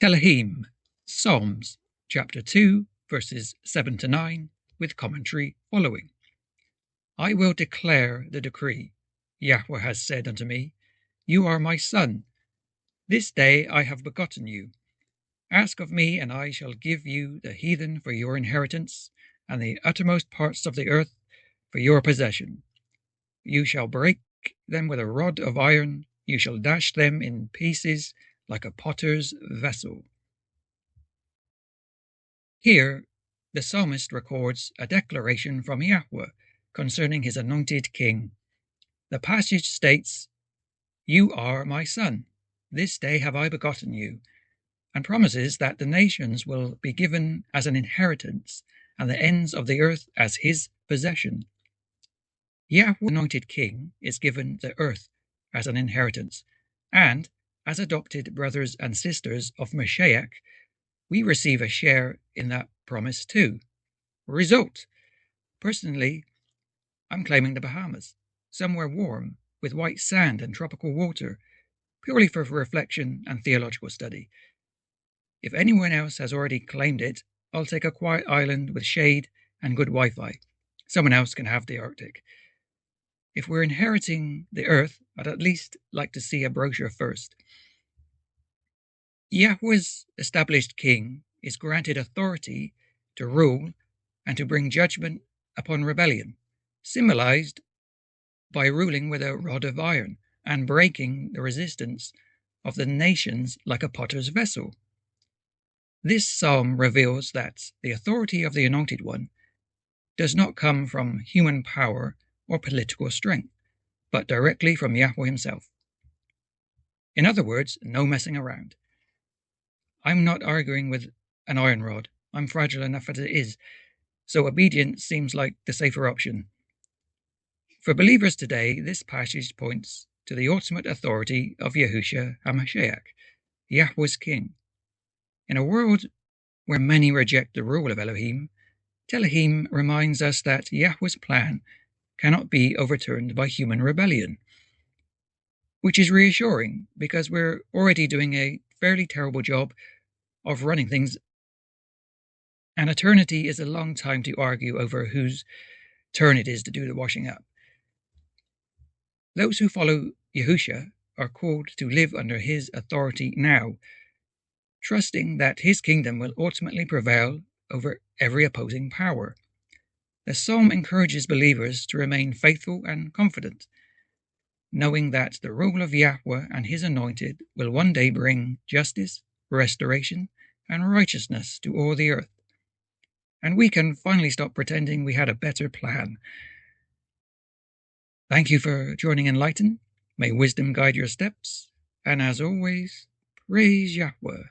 Telahim, Psalms, chapter 2, verses 7 to 9, with commentary following. I will declare the decree. Yahweh has said unto me, You are my son. This day I have begotten you. Ask of me, and I shall give you the heathen for your inheritance, and the uttermost parts of the earth for your possession. You shall break them with a rod of iron, you shall dash them in pieces like a potter's vessel. Here, the psalmist records a declaration from Yahweh concerning his anointed king. The passage states, You are my son. This day have I begotten you, and promises that the nations will be given as an inheritance and the ends of the earth as his possession. Yahweh, anointed king, is given the earth as an inheritance, and as adopted brothers and sisters of Mashiach, we receive a share in that promise too. Result: personally, I'm claiming the Bahamas, somewhere warm, with white sand and tropical water, purely for reflection and theological study. If anyone else has already claimed it, I'll take a quiet island with shade and good Wi-Fi. Someone else can have the Arctic. If we're inheriting the earth, I'd at least like to see a brochure first. Yahweh's established king is granted authority to rule and to bring judgment upon rebellion, symbolized by ruling with a rod of iron and breaking the resistance of the nations like a potter's vessel. This psalm reveals that the authority of the Anointed One does not come from human power or political strength, but directly from Yahweh himself. In other words, no messing around. I'm not arguing with an iron rod. I'm fragile enough as it is, so obedience seems like the safer option. For believers today, this passage points to the ultimate authority of Yahusha HaMashiach, Yahweh's King. In a world where many reject the rule of Elohim, Telahim reminds us that Yahweh's plan cannot be overturned by human rebellion, which is reassuring because we're already doing a fairly terrible job of running things. An eternity is a long time to argue over whose turn it is to do the washing up. Those who follow Yahusha are called to live under his authority now, trusting that his kingdom will ultimately prevail over every opposing power. The psalm encourages believers to remain faithful and confident, knowing that the rule of Yahweh and his anointed will one day bring justice, restoration, and righteousness to all the earth. And we can finally stop pretending we had a better plan. Thank you for joining Enlighten. May wisdom guide your steps, and as always, praise Yahweh.